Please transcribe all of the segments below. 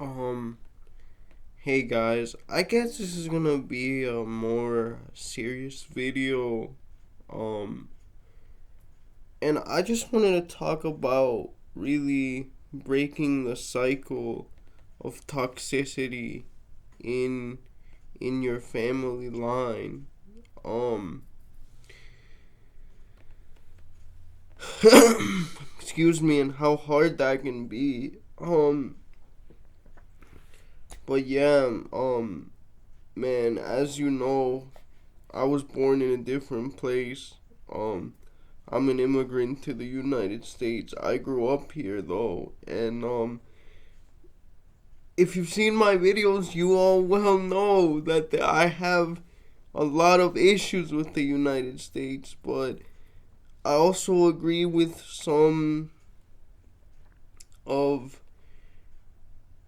Um, hey guys, I guess this is gonna be a more serious video. Um, and I just wanted to talk about really breaking the cycle of toxicity in in your family line. Um, excuse me, and how hard that can be. But yeah, man, as you know, I was born in a different place. Um, I'm an immigrant to the United States. I grew up here though, and if you've seen my videos, you all well know that I have a lot of issues with the United States, but I also agree with some of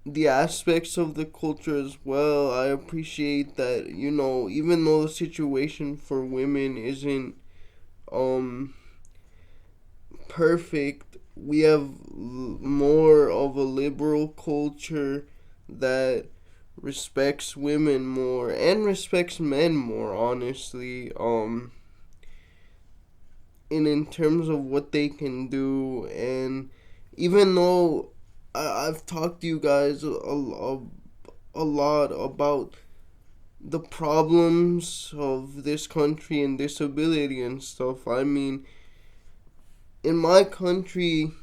the aspects of the culture as well. I appreciate that, even though the situation for women isn't um perfect, we have more of a liberal culture that respects women more and respects men more, honestly. In terms of what they can do. And even though I've talked to you guys a lot about the problems of this country and disability and stuff, I mean, in my country,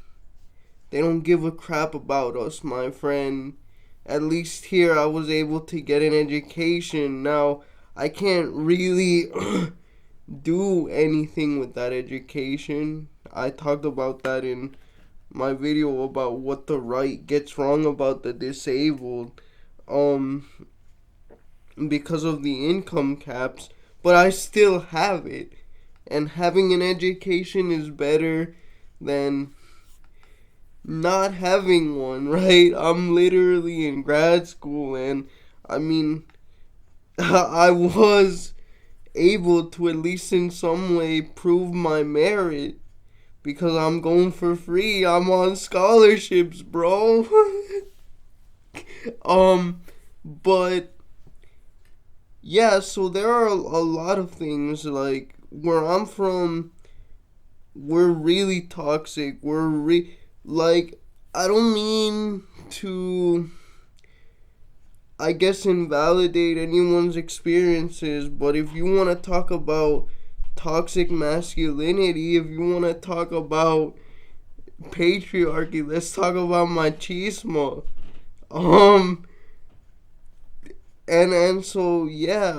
they don't give a crap about us, my friend. At least here, I was able to get an education. Now, I can't really do anything with that education. I talked about that in my video about what the right gets wrong about the disabled, um, because of the income caps, but I still have it. And having an education is better than not having one, right? I'm literally in grad school, and I mean, I was able to at least in some way prove my merit because I'm going for free. I'm on scholarships, bro. But yeah, so there are a lot of things like where I'm from. We're really toxic. Like, I don't mean to, I guess, invalidate anyone's experiences, but if you want to talk about toxic masculinity, if you want to talk about patriarchy, let's talk about machismo. Um, and so yeah,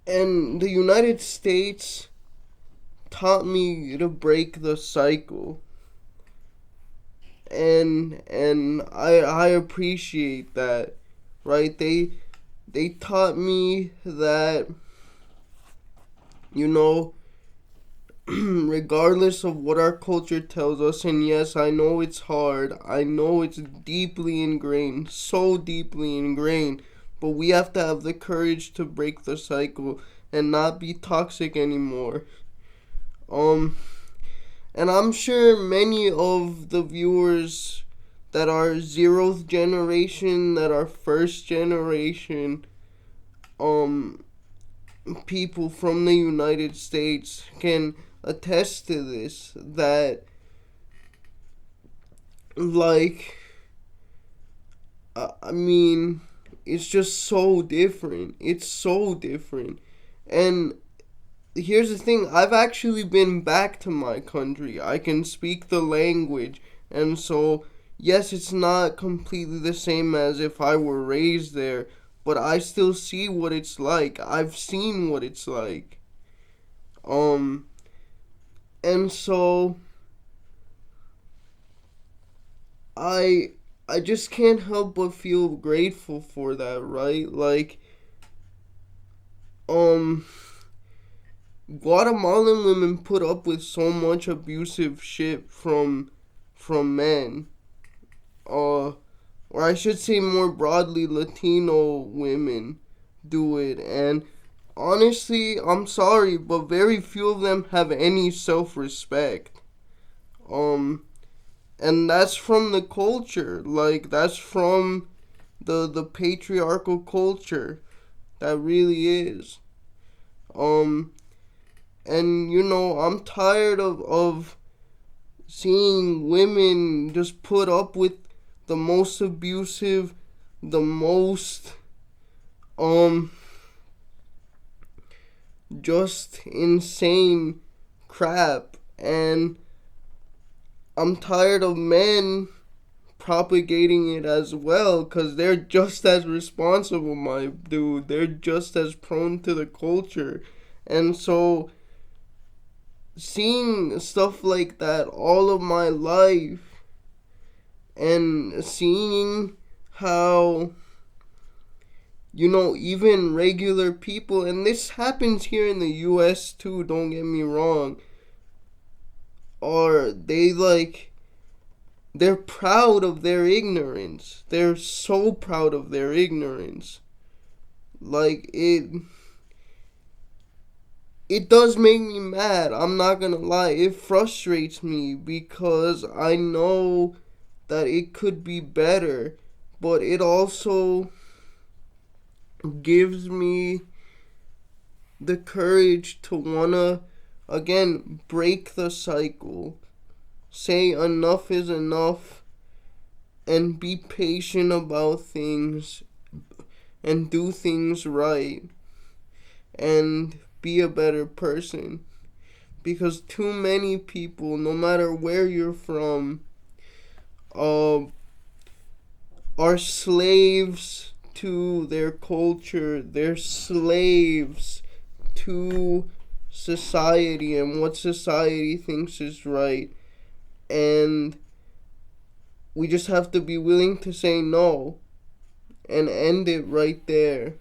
and the United States taught me to break the cycle, and I appreciate that, right? They taught me that, you know regardless of what our culture tells us, and yes, I know it's hard, I know it's deeply ingrained, so deeply ingrained, but we have to have the courage to break the cycle and not be toxic anymore. Um, and I'm sure many of the viewers that are zeroth generation, that are first generation, um, people from the United States can attest to this, that, like, I mean, it's just so different. It's so different. And here's the thing, I've actually been back to my country. I can speak the language. And so, yes, it's not completely the same as if I were raised there, but I still see what it's like. I've seen what it's like. Um, and so I I just can't help but feel grateful for that, right? Like, um, Guatemalan women put up with so much abusive shit from men. Uh, or I should say more broadly, Latino women do it, and honestly, I'm sorry, but very few of them have any self-respect. Um, And that's from the culture. Like, that's from the patriarchal culture. That really is. And I'm tired of seeing women just put up with the most abusive, the most just insane crap. And I'm tired of men propagating it as well, because they're just as responsible, my dude. They're just as prone to the culture. And so seeing stuff like that all of my life, and seeing how even regular people, and this happens here in the US too, don't get me wrong, are they're proud of their ignorance. They're so proud of their ignorance. Like, it does make me mad. I'm not gonna lie. It frustrates me because I know that it could be better, but it also gives me the courage to wanna, again, break the cycle. Say enough is enough, and be patient about things, and do things right, and be a better person. Because too many people, no matter where you're from, are slaves to their culture. They're slaves to society and what society thinks is right. And we just have to be willing to say no and end it right there.